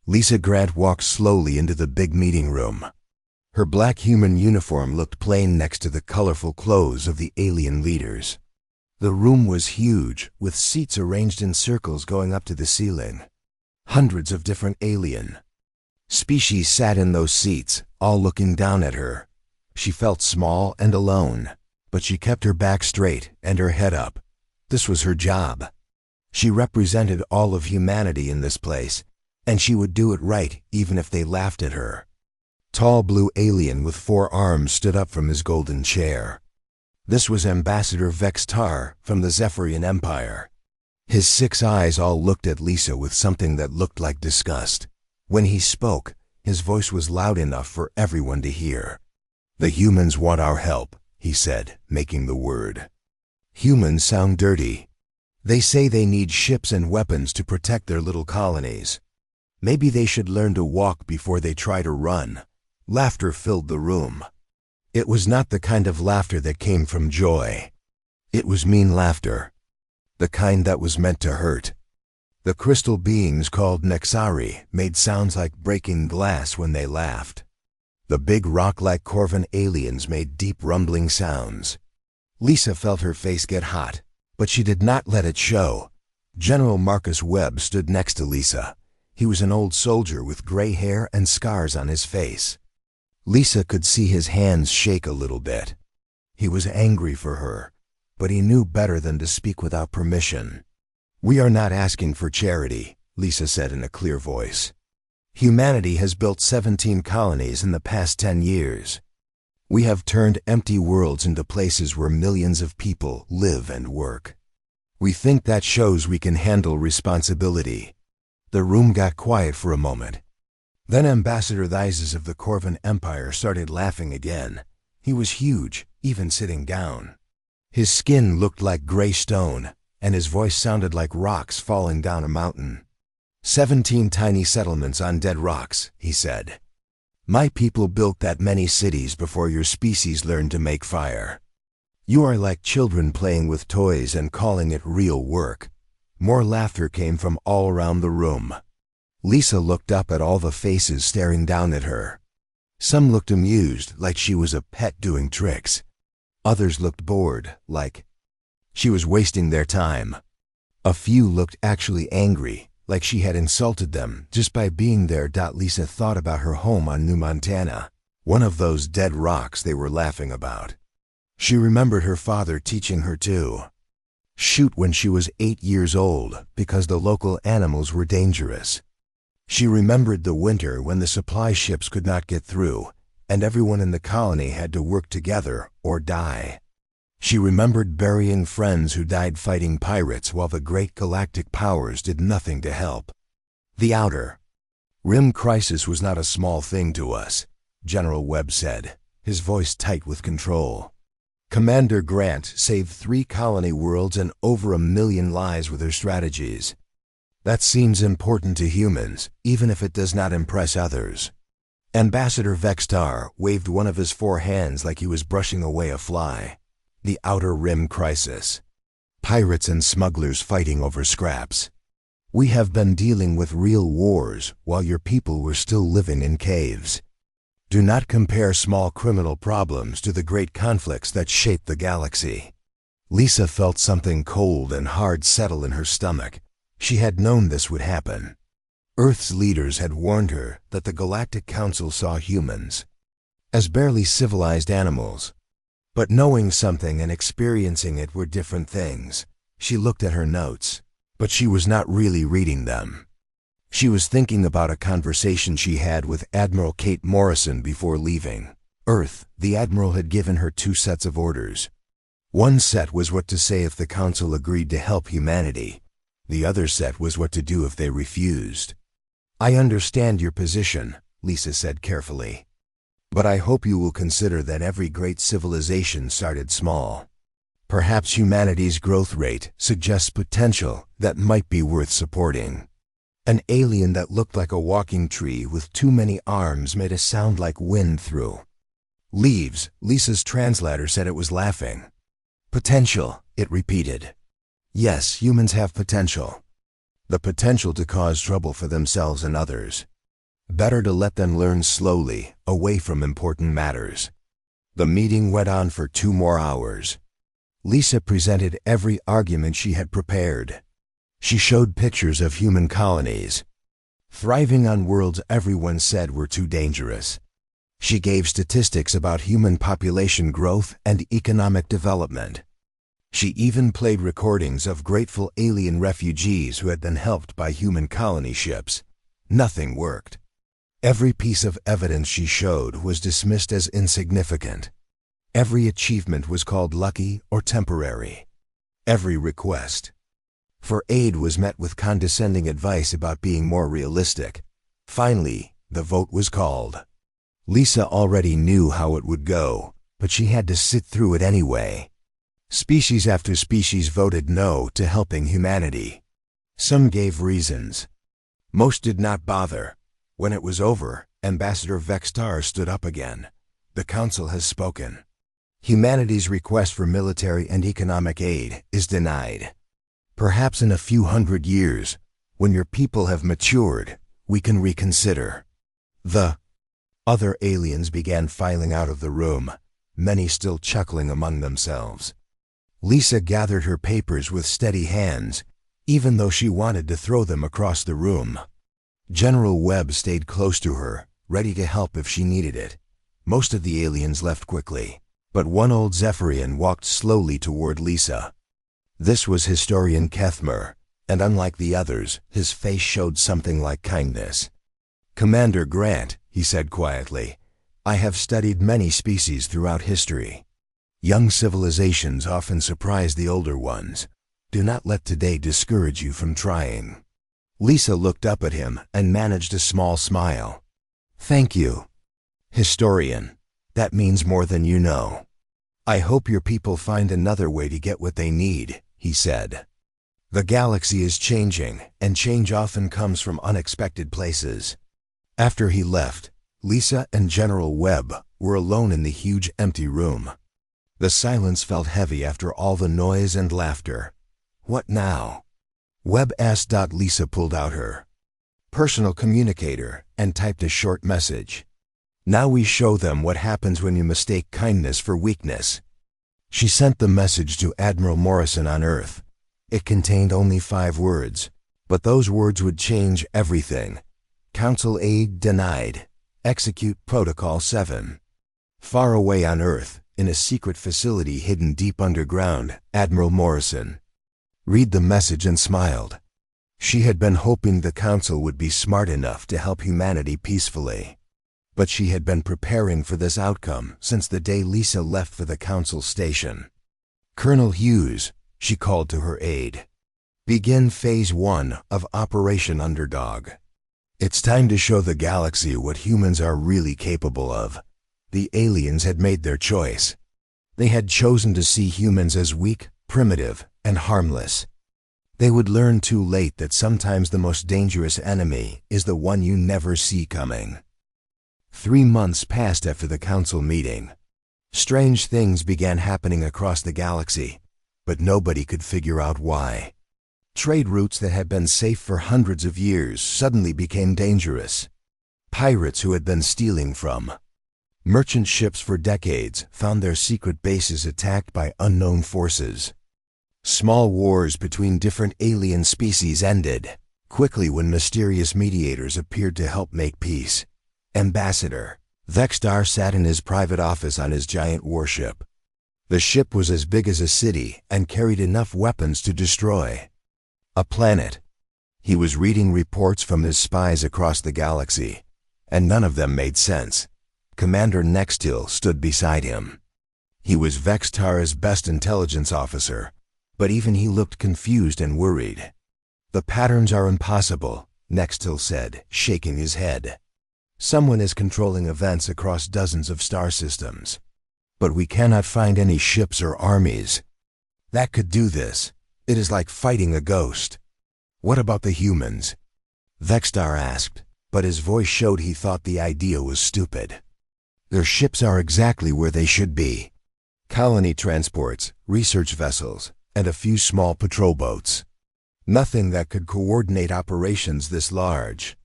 Lisa Grant walked slowly into the big meeting room. Her black human uniform looked plain next to the colorful clothes of the alien leaders. The room was huge, with seats arranged in circles going up to the ceiling. Hundreds of different alien species sat in those seats, all looking down at her. She felt small and alone, but she kept her back straight and her head up. This was her job. She represented all of humanity in this place, and she would do it right even if they laughed at her. Tall blue alien with 4 arms stood up from his golden chair. This was Ambassador Vextar from the Zephyrian Empire. His 6 eyes all looked at Lisa with something that looked like disgust. When he spoke, his voice was loud enough for everyone to hear. "The humans want our help," he said, making the word. "Humans sound dirty. They say they need ships and weapons to protect their little colonies. Maybe they should learn to walk before they try to run." Laughter filled the room. It was not the kind of laughter that came from joy. It was mean laughter. The kind that was meant to hurt. The crystal beings called Nexari made sounds like breaking glass when they laughed. The big rock-like Corvan aliens made deep rumbling sounds. Lisa felt her face get hot, but she did not let it show. General Marcus Webb stood next to Lisa. He was an old soldier with gray hair and scars on his face. Lisa could see his hands shake a little bit. He was angry for her, but he knew better than to speak without permission. "We are not asking for charity," Lisa said in a clear voice. "Humanity has built 17 colonies in the past 10 years. We have turned empty worlds into places where millions of people live and work. We think that shows we can handle responsibility." The room got quiet for a moment. Then Ambassador Thizes of the Corvan Empire started laughing again. He was huge, even sitting down. His skin looked like gray stone, and his voice sounded like rocks falling down a mountain. 17 tiny settlements on dead rocks," he said. "My people built that many cities before your species learned to make fire. You are like children playing with toys and calling it real work." More laughter came from all around the room. Lisa looked up at all the faces staring down at her. Some looked amused, like she was a pet doing tricks. Others looked bored, like she was wasting their time. A few looked actually angry, like she had insulted them just by being there. Lisa thought about her home on New Montana, one of those dead rocks they were laughing about. She remembered her father teaching her to shoot when she was 8 years old because the local animals were dangerous. She remembered the winter when the supply ships could not get through, and everyone in the colony had to work together or die. She remembered burying friends who died fighting pirates while the great galactic powers did nothing to help. "The Outer Rim crisis was not a small thing to us," General Webb said, his voice tight with control. "Commander Grant saved 3 colony worlds and over 1 million lives with her strategies. That seems important to humans, even if it does not impress others." Ambassador Vextar waved one of his 4 hands like he was brushing away a fly. "The Outer Rim crisis. Pirates and smugglers fighting over scraps. We have been dealing with real wars while your people were still living in caves. Do not compare small criminal problems to the great conflicts that shape the galaxy." Lisa felt something cold and hard settle in her stomach. She had known this would happen. Earth's leaders had warned her that the Galactic Council saw humans as barely civilized animals. But knowing something and experiencing it were different things. She looked at her notes, but she was not really reading them. She was thinking about a conversation she had with Admiral Kate Morrison before leaving Earth. The Admiral had given her 2 sets of orders. One set was what to say if the Council agreed to help humanity. The other set was what to do if they refused. "I understand your position," Lisa said carefully. "But I hope you will consider that every great civilization started small. Perhaps humanity's growth rate suggests potential that might be worth supporting." An alien that looked like a walking tree with too many arms made a sound like wind through leaves. Lisa's translator said it was laughing. "Potential," it repeated. "Yes, humans have potential. The potential to cause trouble for themselves and others. Better to let them learn slowly, away from important matters. The meeting went on for 2 more hours. Lisa presented every argument she had prepared. She showed pictures of human colonies, thriving on worlds everyone said were too dangerous. She gave statistics about human population growth and economic development. She even played recordings of grateful alien refugees who had been helped by human colony ships. Nothing worked. Every piece of evidence she showed was dismissed as insignificant. Every achievement was called lucky or temporary. Every request for aid was met with condescending advice about being more realistic. Finally, the vote was called. Lisa already knew how it would go, but she had to sit through it anyway. Species after species voted no to helping humanity. Some gave reasons. Most did not bother. When it was over, Ambassador Vextar stood up again. The Council has spoken. Humanity's request for military and economic aid is denied. Perhaps in a few hundred years, when your people have matured, we can reconsider. The other aliens began filing out of the room, many still chuckling among themselves. Lisa gathered her papers with steady hands, even though she wanted to throw them across the room. General Webb stayed close to her, ready to help if she needed it. Most of the aliens left quickly, but one old Zephyrian walked slowly toward Lisa. This was Historian Kethmer, and unlike the others, his face showed something like kindness. "Commander Grant," he said quietly, "I have studied many species throughout history. Young civilizations often surprise the older ones. Do not let today discourage you from trying." Lisa looked up at him and managed a small smile. "Thank you, Historian. That means more than you know. I hope your people find another way to get what they need," he said. "The galaxy is changing, and change often comes from unexpected places." After he left, Lisa and General Webb were alone in the huge empty room. The silence felt heavy after all the noise and laughter. What now? Webb asked. Lisa pulled out her personal communicator and typed a short message. "Now we show them what happens when you mistake kindness for weakness." She sent the message to Admiral Morrison on Earth. It contained only 5 words, but those words would change everything. Council aid denied. Execute Protocol 7. Far away on Earth, in a secret facility hidden deep underground, Admiral Morrison read the message and smiled. She had been hoping the Council would be smart enough to help humanity peacefully. But she had been preparing for this outcome since the day Lisa left for the Council station. "Colonel Hughes," she called to her aide. "Begin Phase 1 of Operation Underdog. It's time to show the galaxy what humans are really capable of." The aliens had made their choice. They had chosen to see humans as weak, primitive, and harmless. They would learn too late that sometimes the most dangerous enemy is the one you never see coming. 3 months passed after the Council meeting. Strange things began happening across the galaxy, but nobody could figure out why. Trade routes that had been safe for hundreds of years suddenly became dangerous. Pirates who had been stealing from merchant ships for decades found their secret bases attacked by unknown forces. Small wars between different alien species ended quickly when mysterious mediators appeared to help make peace. Ambassador Vextar sat in his private office on his giant warship. The ship was as big as a city and carried enough weapons to destroy a planet. He was reading reports from his spies across the galaxy, and none of them made sense. Commander Nextil stood beside him. He was Vextar's best intelligence officer, but even he looked confused and worried. "The patterns are impossible," Nextil said, shaking his head. "Someone is controlling events across dozens of star systems. But we cannot find any ships or armies that could do this. It is like fighting a ghost." "What about the humans?" Vextar asked, but his voice showed he thought the idea was stupid. "Their ships are exactly where they should be. Colony transports, research vessels, and a few small patrol boats. Nothing that could coordinate operations this large."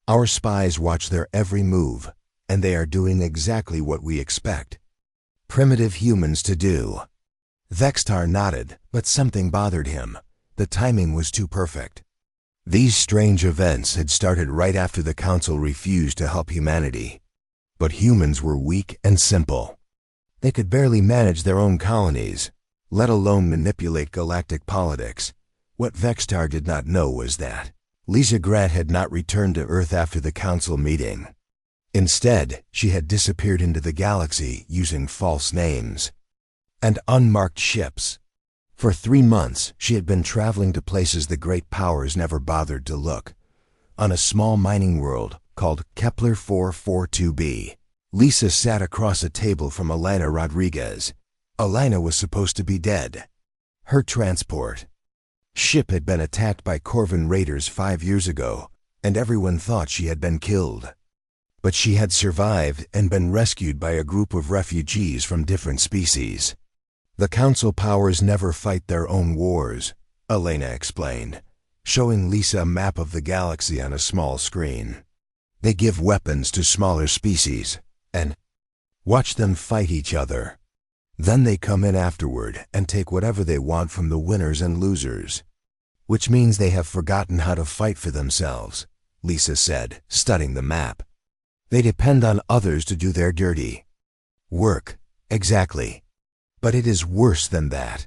Our spies watch their every move, and they are doing exactly what we expect primitive humans to do. Vextar nodded, but something bothered him. The timing was too perfect. These strange events had started right after the Council refused to help humanity. But humans were weak and simple. They could barely manage their own colonies, let alone manipulate galactic politics. What Vextar did not know was that Lisa Grant had not returned to Earth after the Council meeting. Instead, she had disappeared into the galaxy using false names and unmarked ships. For 3 months, she had been traveling to places the great powers never bothered to look. On a small mining world called Kepler 442b, Lisa sat across a table from Elena Rodriguez. Elena was supposed to be dead. Her transport ship had been attacked by Corvan raiders 5 years ago, and everyone thought she had been killed. But she had survived and been rescued by a group of refugees from different species. The Council powers never fight their own wars, Elena explained, showing Lisa a map of the galaxy on a small screen. They give weapons to smaller species and watch them fight each other. Then they come in afterward and take whatever they want from the winners and losers. Which means they have forgotten how to fight for themselves, Lisa said, studying the map. They depend on others to do their dirty work. Exactly. But it is worse than that.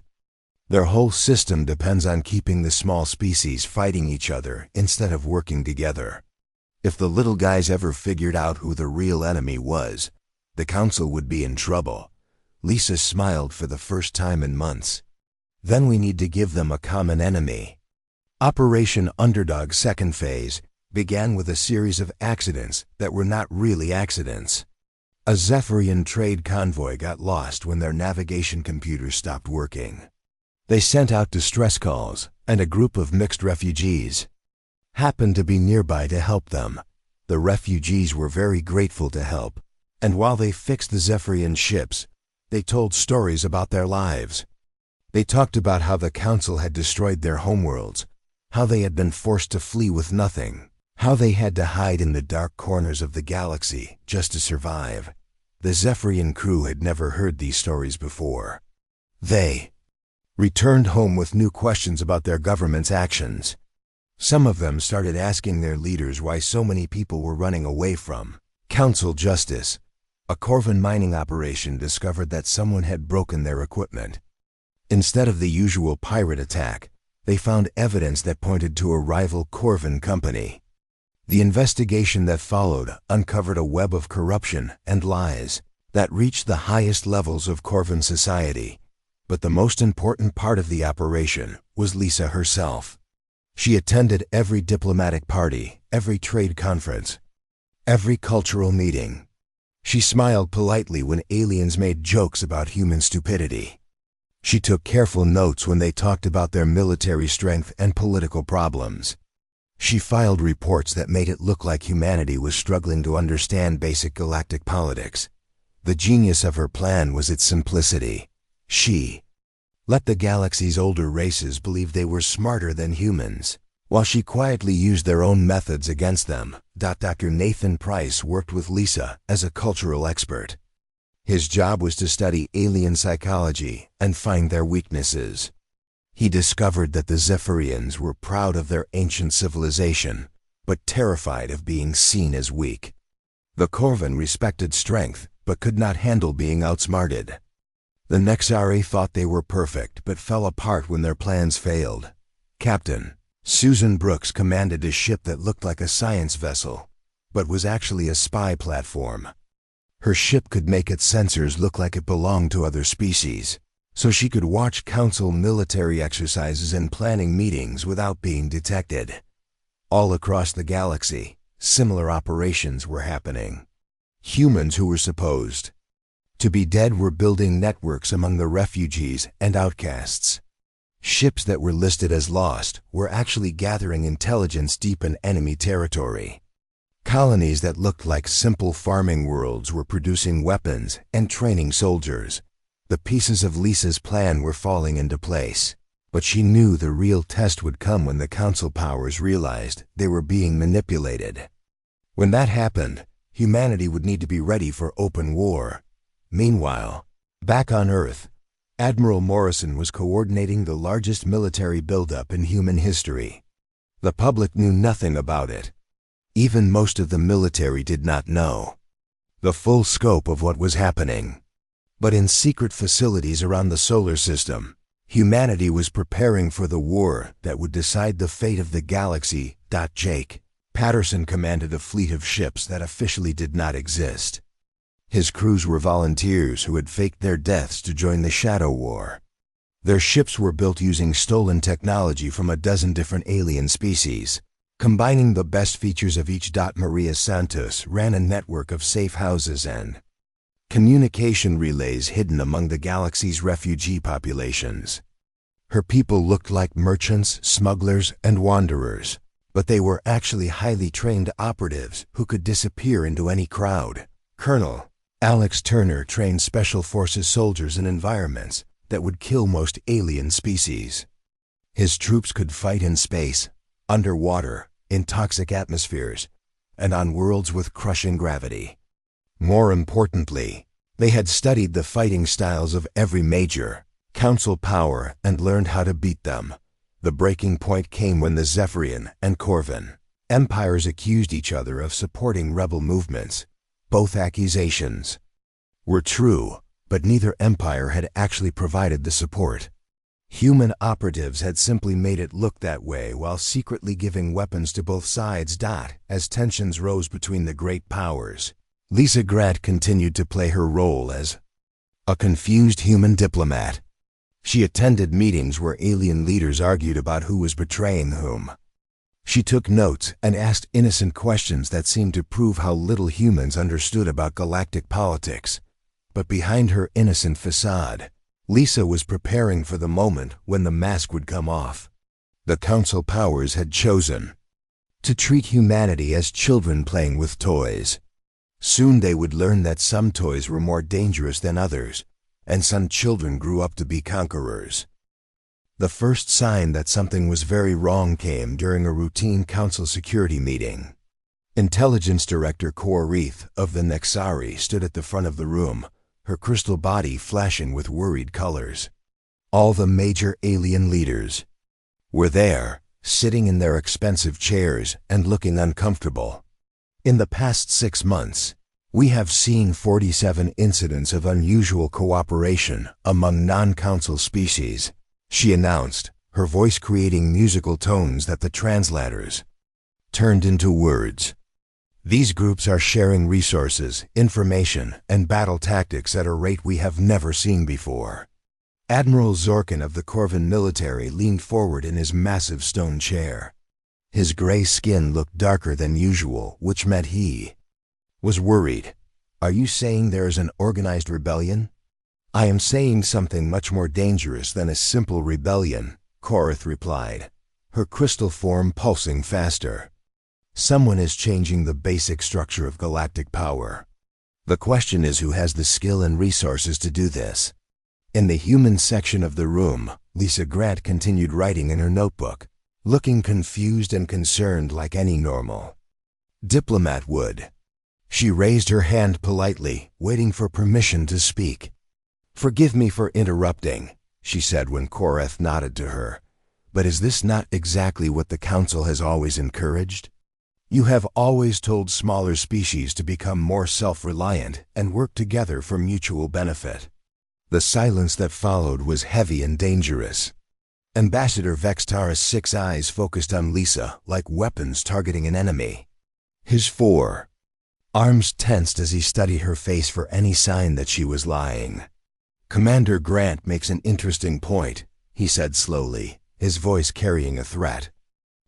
Their whole system depends on keeping the small species fighting each other instead of working together. If the little guys ever figured out who the real enemy was, the Council would be in trouble. Lisa smiled for the first time in months. Then we need to give them a common enemy. Operation Underdog's second phase began with a series of accidents that were not really accidents. A Zephyrian trade convoy got lost when their navigation computers stopped working. They sent out distress calls, and a group of mixed refugees happened to be nearby to help them. The refugees were very grateful to help, and while they fixed the Zephyrian ships, they told stories about their lives. They talked about how the Council had destroyed their homeworlds, how they had been forced to flee with nothing, how they had to hide in the dark corners of the galaxy just to survive. The Zephyrian crew had never heard these stories before. They returned home with new questions about their government's actions. Some of them started asking their leaders why so many people were running away from Council justice. A Corvan mining operation discovered that someone had broken their equipment. Instead of the usual pirate attack, they found evidence that pointed to a rival Corvan company. The investigation that followed uncovered a web of corruption and lies that reached the highest levels of Corvan society. But the most important part of the operation was Lisa herself. She attended every diplomatic party, every trade conference, every cultural meeting. She smiled politely when aliens made jokes about human stupidity. She took careful notes when they talked about their military strength and political problems. She filed reports that made it look like humanity was struggling to understand basic galactic politics. The genius of her plan was its simplicity. She let the galaxy's older races believe they were smarter than humans, while she quietly used their own methods against them. Dr. Nathan Price worked with Lisa as a cultural expert. His job was to study alien psychology and find their weaknesses. He discovered that the Zephyrians were proud of their ancient civilization, but terrified of being seen as weak. The Corvan respected strength, but could not handle being outsmarted. The Nexari thought they were perfect, but fell apart when their plans failed. Captain Susan Brooks commanded a ship that looked like a science vessel, but was actually a spy platform. Her ship could make its sensors look like it belonged to other species, so she could watch Council military exercises and planning meetings without being detected. All across the galaxy, similar operations were happening. Humans who were supposed to be dead were building networks among the refugees and outcasts. Ships that were listed as lost were actually gathering intelligence deep in enemy territory. Colonies that looked like simple farming worlds were producing weapons and training soldiers. The pieces of Lisa's plan were falling into place, but she knew the real test would come when the Council powers realized they were being manipulated. When that happened, humanity would need to be ready for open war. Meanwhile, back on Earth, Admiral Morrison was coordinating the largest military buildup in human history. The public knew nothing about it. Even most of the military did not know the full scope of what was happening. But in secret facilities around the solar system, humanity was preparing for the war that would decide the fate of the galaxy. Jake Patterson commanded a fleet of ships that officially did not exist. His crews were volunteers who had faked their deaths to join the Shadow War. Their ships were built using stolen technology from a dozen different alien species. Combining the best features of each. Maria Santos ran a network of safe houses and communication relays hidden among the galaxy's refugee populations. Her people looked like merchants, smugglers, and wanderers, but they were actually highly trained operatives who could disappear into any crowd. Colonel Alex Turner trained Special Forces soldiers in environments that would kill most alien species. His troops could fight in space, underwater, in toxic atmospheres, and on worlds with crushing gravity. More importantly, they had studied the fighting styles of every major council power and learned how to beat them. The breaking point came when the Zephyrian and Corvin empires accused each other of supporting rebel movements. Both accusations were true, but neither empire had actually provided the support. Human operatives had simply made it look that way while secretly giving weapons to both sides. As tensions rose between the great powers, Lisa Grant continued to play her role as a confused human diplomat. She attended meetings where alien leaders argued about who was betraying whom. She took notes and asked innocent questions that seemed to prove how little humans understood about galactic politics. But behind her innocent facade, Lisa was preparing for the moment when the mask would come off. The Council powers had chosen to treat humanity as children playing with toys. Soon they would learn that some toys were more dangerous than others, and some children grew up to be conquerors. The first sign that something was very wrong came during a routine Council security meeting. Intelligence Director Cor Reith of the Nexari stood at the front of the room, her crystal body flashing with worried colors. All the major alien leaders were there, sitting in their expensive chairs and looking uncomfortable. In the past 6 months, we have seen 47 incidents of unusual cooperation among non-council species, she announced, her voice creating musical tones that the translators turned into words. These groups are sharing resources, information, and battle tactics at a rate we have never seen before. Admiral Zorkin of the Corvin military leaned forward in his massive stone chair. His gray skin looked darker than usual, which meant he was worried. Are you saying there is an organized rebellion? I am saying something much more dangerous than a simple rebellion, Korith replied, her crystal form pulsing faster. Someone is changing the basic structure of galactic power. The question is who has the skill and resources to do this. In the human section of the room, Lisa Grant continued writing in her notebook, looking confused and concerned like any normal diplomat would. She raised her hand politely, waiting for permission to speak. Forgive me for interrupting, she said when Koreth nodded to her, but is this not exactly what the Council has always encouraged? You have always told smaller species to become more self-reliant and work together for mutual benefit. The silence that followed was heavy and dangerous. Ambassador Vextara's 6 eyes focused on Lisa like weapons targeting an enemy. His 4 arms tensed as he studied her face for any sign that she was lying. Commander Grant makes an interesting point, he said slowly, his voice carrying a threat.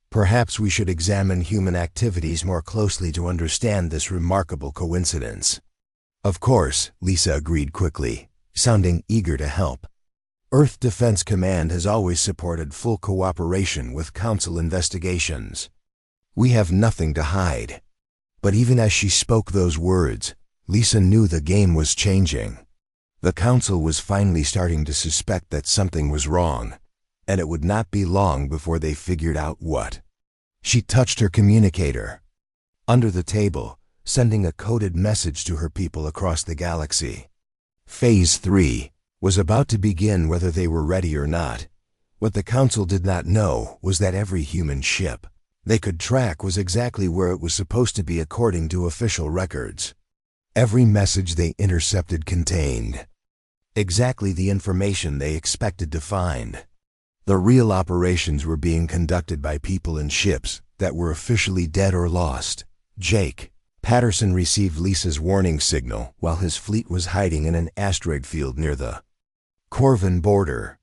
Perhaps we should examine human activities more closely to understand this remarkable coincidence. Of course, Lisa agreed quickly, sounding eager to help. Earth Defense Command has always supported full cooperation with Council investigations. We have nothing to hide. But even as she spoke those words, Lisa knew the game was changing. The Council was finally starting to suspect that something was wrong, and it would not be long before they figured out what. She touched her communicator. under the table, sending a coded message to her people across the galaxy. Phase 3 was about to begin whether they were ready or not. What the Council did not know was that every human ship they could track was exactly where it was supposed to be according to official records. Every message they intercepted contained exactly the information they expected to find. The real operations were being conducted by people in ships that were officially dead or lost. Jake Patterson received Lisa's warning signal while his fleet was hiding in an asteroid field near the Corvin border.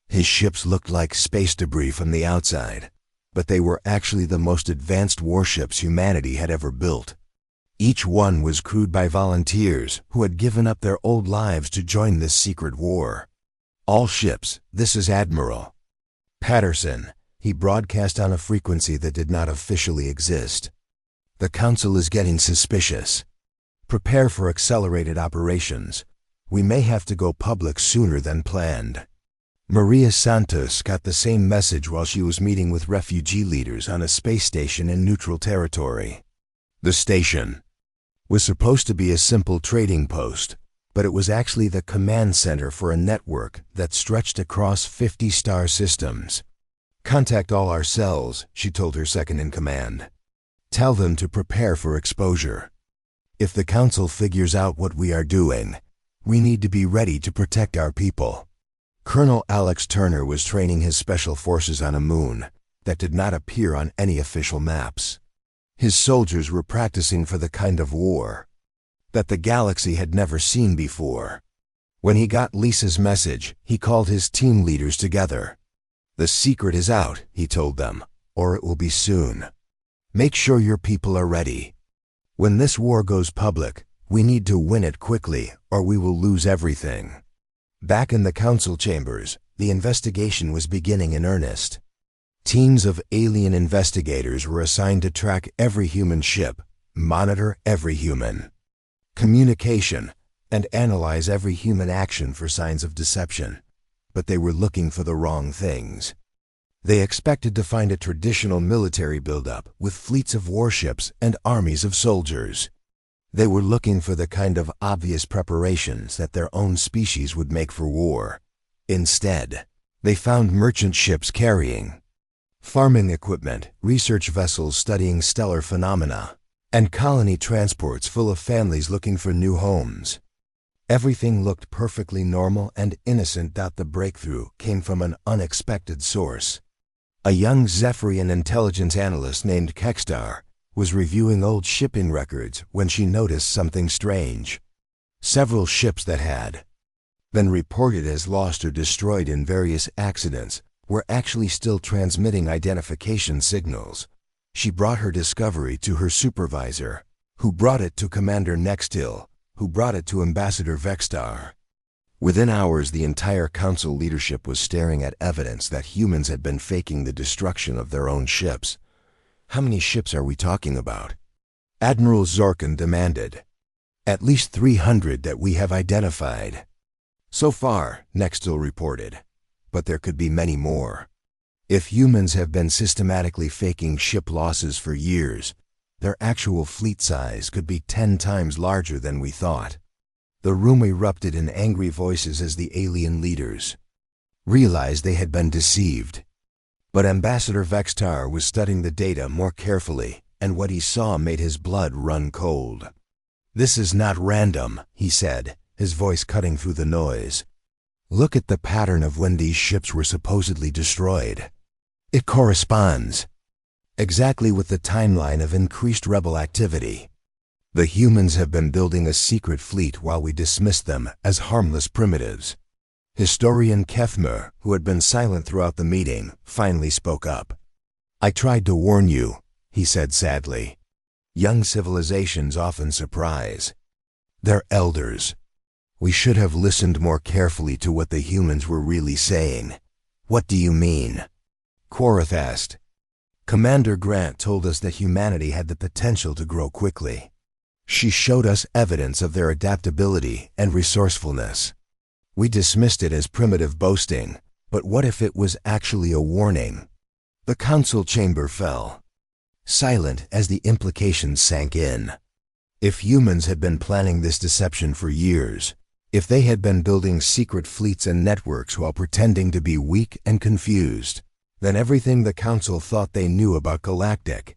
His ships looked like space debris from the outside, but they were actually the most advanced warships humanity had ever built. Each one was crewed by volunteers who had given up their old lives to join this secret war. All ships, this is Admiral Patterson. He broadcast on a frequency that did not officially exist. The Council is getting suspicious. Prepare for accelerated operations. We may have to go public sooner than planned. Maria Santos got the same message while she was meeting with refugee leaders on a space station in neutral territory. The station was supposed to be a simple trading post, but it was actually the command center for a network that stretched across 50 star systems. Contact all our cells, she told her second-in-command. Tell them to prepare for exposure. If the Council figures out what we are doing, we need to be ready to protect our people. Colonel Alex Turner was training his special forces on a moon that did not appear on any official maps. His soldiers were practicing for the kind of war that the galaxy had never seen before. When he got Lisa's message, he called his team leaders together. The secret is out, he told them, or it will be soon. Make sure your people are ready. When this war goes public, we need to win it quickly, or we will lose everything. Back in the Council chambers, the investigation was beginning in earnest. Teams of alien investigators were assigned to track every human ship, monitor every human communication, and analyze every human action for signs of deception. But they were looking for the wrong things. They expected to find a traditional military buildup with fleets of warships and armies of soldiers. They were looking for the kind of obvious preparations that their own species would make for war. Instead, they found merchant ships carrying farming equipment, research vessels studying stellar phenomena, and colony transports full of families looking for new homes. Everything looked perfectly normal and innocent. The breakthrough came from an unexpected source. A young Zephyrian intelligence analyst named Kekstar was reviewing old shipping records when she noticed something strange. Several ships that had been reported as lost or destroyed in various accidents were actually still transmitting identification signals. She brought her discovery to her supervisor, who brought it to Commander Nextil, who brought it to Ambassador Vextar. Within hours, the entire Council leadership was staring at evidence that humans had been faking the destruction of their own ships. How many ships are we talking about? Admiral Zorkin demanded. At least 300 that we have identified. So far, Nextil reported, but there could be many more. If humans have been systematically faking ship losses for years, their actual fleet size could be 10 times larger than we thought. The room erupted in angry voices as the alien leaders realized they had been deceived. But Ambassador Vextar was studying the data more carefully, and what he saw made his blood run cold. This is not random, he said, his voice cutting through the noise. Look at the pattern of when these ships were supposedly destroyed. It corresponds exactly with the timeline of increased rebel activity. The humans have been building a secret fleet while we dismissed them as harmless primitives. Historian Kethmer, who had been silent throughout the meeting, finally spoke up. I tried to warn you, he said sadly. Young civilizations often surprise their elders. We should have listened more carefully to what the humans were really saying. What do you mean? Quorith asked. Commander Grant told us that humanity had the potential to grow quickly. She showed us evidence of their adaptability and resourcefulness. We dismissed it as primitive boasting, but what if it was actually a warning? The council chamber fell. silent as the implications sank in. If humans had been planning this deception for years, if they had been building secret fleets and networks while pretending to be weak and confused, then everything the Council thought they knew about Galactic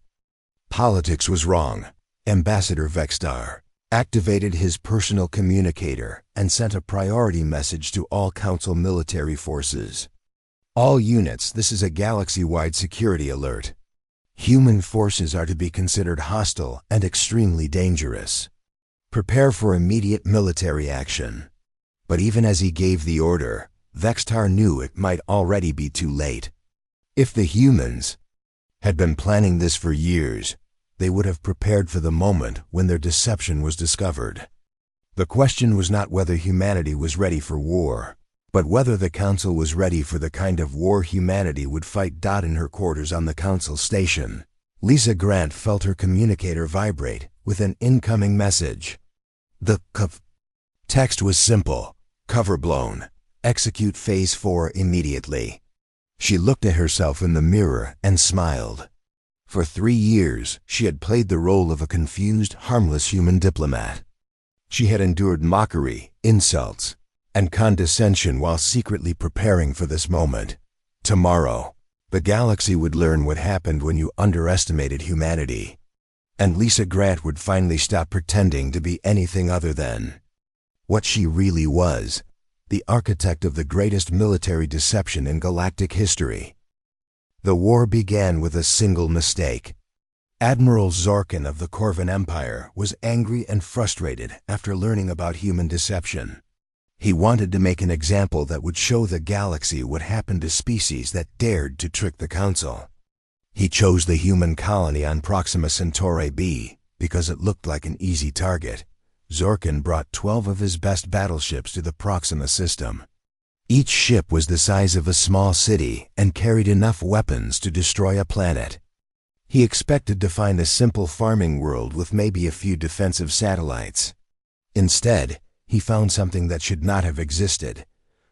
politics was wrong. Ambassador Vextar activated his personal communicator and sent a priority message to all Council military forces. All units, this is a galaxy-wide security alert. Human forces are to be considered hostile and extremely dangerous. Prepare for immediate military action. But even as he gave the order, Vextar knew it might already be too late. If the humans had been planning this for years, they would have prepared for the moment when their deception was discovered. The question was not whether humanity was ready for war, but whether the Council was ready for the kind of war humanity would fight. In her quarters on the Council station, Lisa Grant felt her communicator vibrate with an incoming message. The text was simple: cover blown. Execute Phase 4 immediately. She looked at herself in the mirror and smiled. For 3 years, she had played the role of a confused, harmless human diplomat. She had endured mockery, insults, and condescension while secretly preparing for this moment. Tomorrow, the galaxy would learn what happened when you underestimated humanity. And Lisa Grant would finally stop pretending to be anything other than what she really was: the architect of the greatest military deception in galactic history. The war began with a single mistake. Admiral Zorkin of the Corvan Empire was angry and frustrated after learning about human deception. He wanted to make an example that would show the galaxy what happened to species that dared to trick the Council. He chose the human colony on Proxima Centauri b because it looked like an easy target. Zorkin brought 12 of his best battleships to the Proxima system. Each ship was the size of a small city and carried enough weapons to destroy a planet. He expected to find a simple farming world with maybe a few defensive satellites. Instead, he found something that should not have existed.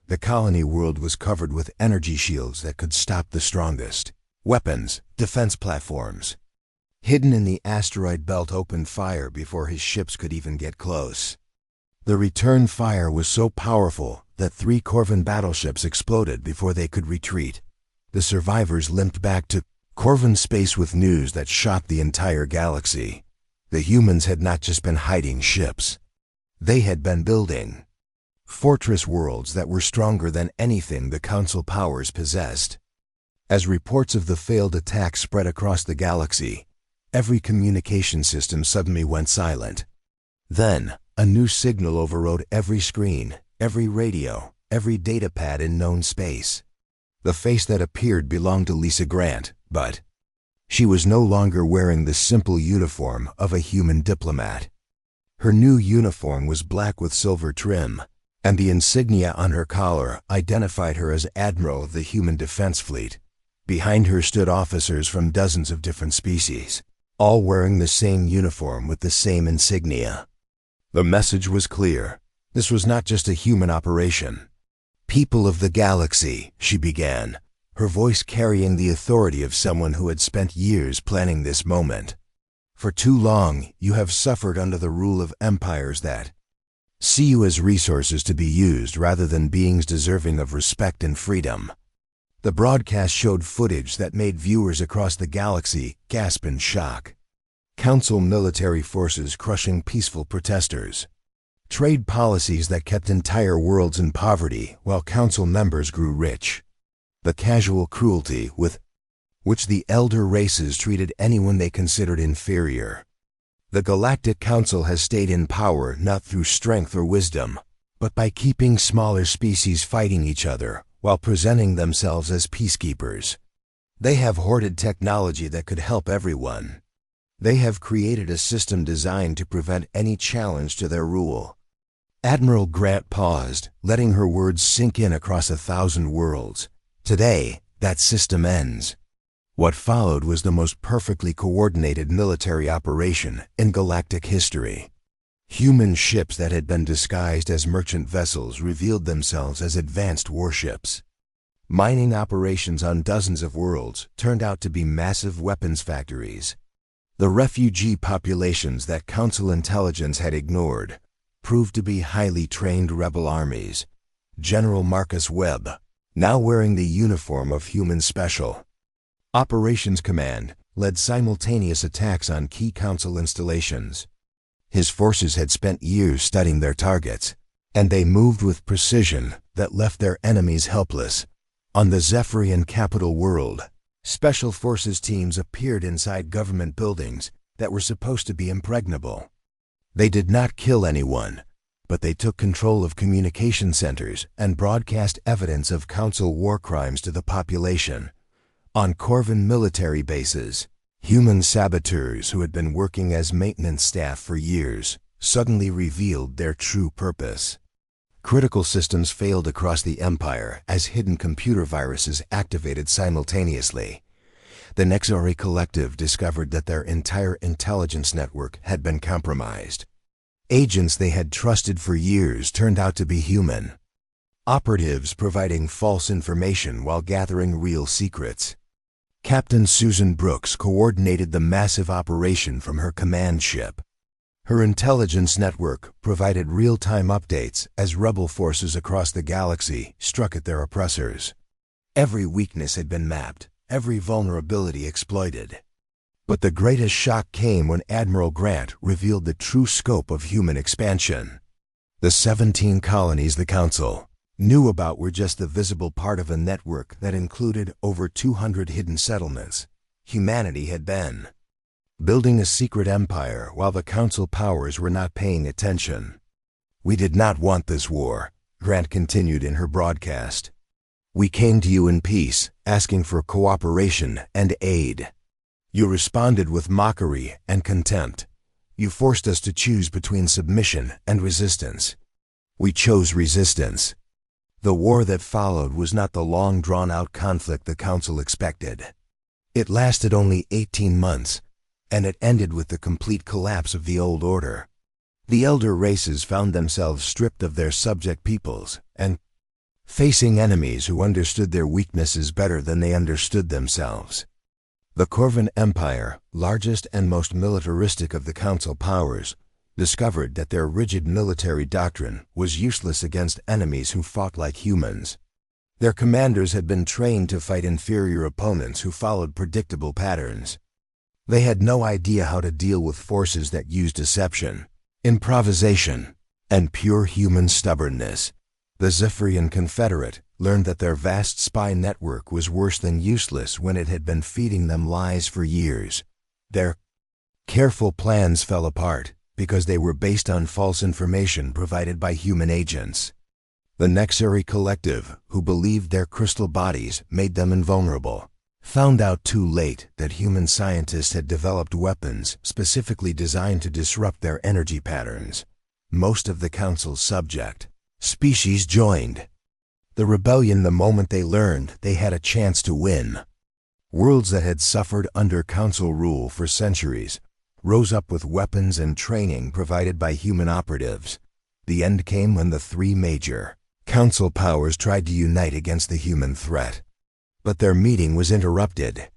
The colony world was covered with energy shields that could stop the strongest. Weapons, defense platforms. Hidden in the asteroid belt opened fire before his ships could even get close. The return fire was so powerful that 3 Corvan battleships exploded before they could retreat. The survivors limped back to Corvan space with news that shocked the entire galaxy. The humans had not just been hiding ships. They had been building fortress worlds that were stronger than anything the Council powers possessed. As reports of the failed attack spread across the galaxy, every communication system suddenly went silent. Then, a new signal overrode every screen, every radio, every datapad in known space. The face that appeared belonged to Lisa Grant, but she was no longer wearing the simple uniform of a human diplomat. Her new uniform was black with silver trim, and the insignia on her collar identified her as Admiral of the Human Defense Fleet. Behind her stood officers from dozens of different species, all wearing the same uniform with the same insignia. The message was clear. This was not just a human operation. "People of the galaxy," she began, her voice carrying the authority of someone who had spent years planning this moment. "For too long, you have suffered under the rule of empires that see you as resources to be used rather than beings deserving of respect and freedom." The broadcast showed footage that made viewers across the galaxy gasp in shock. Council military forces crushing peaceful protesters. Trade policies that kept entire worlds in poverty while Council members grew rich. The casual cruelty with which the elder races treated anyone they considered inferior. The Galactic Council has stayed in power not through strength or wisdom, but by keeping smaller species fighting each other while presenting themselves as peacekeepers. They have hoarded technology that could help everyone. They have created a system designed to prevent any challenge to their rule. Admiral Grant paused, letting her words sink in across 1,000 worlds. Today, that system ends. What followed was the most perfectly coordinated military operation in galactic history. Human ships that had been disguised as merchant vessels revealed themselves as advanced warships. Mining operations on dozens of worlds turned out to be massive weapons factories. The refugee populations that Council intelligence had ignored proved to be highly trained rebel armies. General Marcus Webb, now wearing the uniform of Human Special Operations Command, led simultaneous attacks on key Council installations. His forces had spent years studying their targets, and they moved with precision that left their enemies helpless. On the Zephyrian capital world, Special Forces teams appeared inside government buildings that were supposed to be impregnable. They did not kill anyone, but they took control of communication centers and broadcast evidence of Council war crimes to the population. On Corvin military bases, human saboteurs who had been working as maintenance staff for years suddenly revealed their true purpose. Critical systems failed across the Empire as hidden computer viruses activated simultaneously. The Nexori Collective discovered that their entire intelligence network had been compromised. Agents they had trusted for years turned out to be human. Operatives providing false information while gathering real secrets. Captain Susan Brooks coordinated the massive operation from her command ship. Her intelligence network provided real-time updates as rebel forces across the galaxy struck at their oppressors. Every weakness had been mapped, every vulnerability exploited. But the greatest shock came when Admiral Grant revealed the true scope of human expansion. The 17 colonies the Council knew about were just the visible part of a network that included over 200 hidden settlements. Humanity had been building a secret empire while the Council powers were not paying attention. "We did not want this war," Grant continued in her broadcast. "We came to you in peace, asking for cooperation and aid. You responded with mockery and contempt. You forced us to choose between submission and resistance. We chose resistance." The war that followed was not the long drawn-out conflict the Council expected. It lasted only 18 months, and it ended with the complete collapse of the old order. The elder races found themselves stripped of their subject peoples and facing enemies who understood their weaknesses better than they understood themselves. The Corvin Empire, largest and most militaristic of the Council powers, discovered that their rigid military doctrine was useless against enemies who fought like humans. Their commanders had been trained to fight inferior opponents who followed predictable patterns. They had no idea how to deal with forces that used deception, improvisation, and pure human stubbornness. The Zephyrian Confederate learned that their vast spy network was worse than useless when it had been feeding them lies for years. Their careful plans fell apart because they were based on false information provided by human agents. The Nexori Collective, who believed their crystal bodies made them invulnerable, found out too late that human scientists had developed weapons specifically designed to disrupt their energy patterns. Most of the Council's subject species joined the rebellion the moment they learned they had a chance to win. Worlds that had suffered under Council rule for centuries rose up with weapons and training provided by human operatives. The end came when the three major Council powers tried to unite against the human threat. But their meeting was interrupted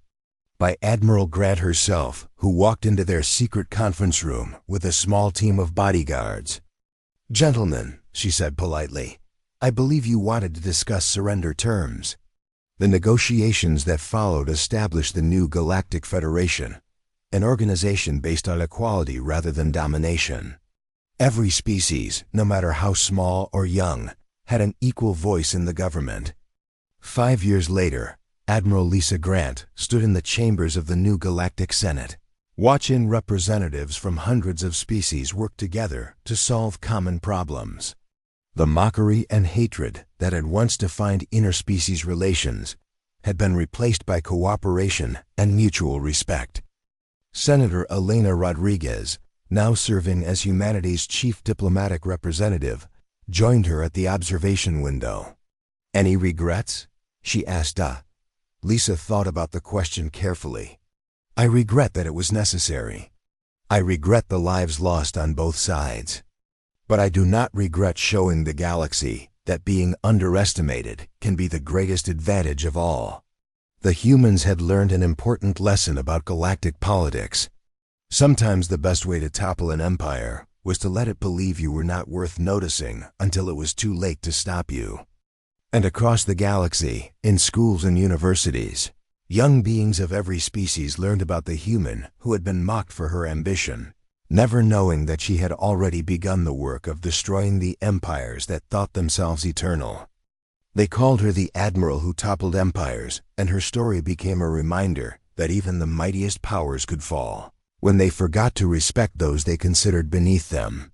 by Admiral Grant herself, who walked into their secret conference room with a small team of bodyguards. "Gentlemen," she said politely, "I believe you wanted to discuss surrender terms." The negotiations that followed established the new Galactic Federation, an organization based on equality rather than domination. Every species, no matter how small or young, had an equal voice in the government. 5 years later, Admiral Lisa Grant stood in the chambers of the new Galactic Senate, watching representatives from hundreds of species work together to solve common problems. The mockery and hatred that had once defined interspecies relations had been replaced by cooperation and mutual respect. Senator Elena Rodriguez, now serving as humanity's chief diplomatic representative, joined her at the observation window. "Any regrets?" she asked. Lisa thought about the question carefully. "I regret that it was necessary. I regret the lives lost on both sides. But I do not regret showing the galaxy that being underestimated can be the greatest advantage of all." The humans had learned an important lesson about galactic politics. Sometimes the best way to topple an empire was to let it believe you were not worth noticing until it was too late to stop you. And across the galaxy, in schools and universities, young beings of every species learned about the human who had been mocked for her ambition, never knowing that she had already begun the work of destroying the empires that thought themselves eternal. They called her the Admiral who toppled empires, and her story became a reminder that even the mightiest powers could fall when they forgot to respect those they considered beneath them.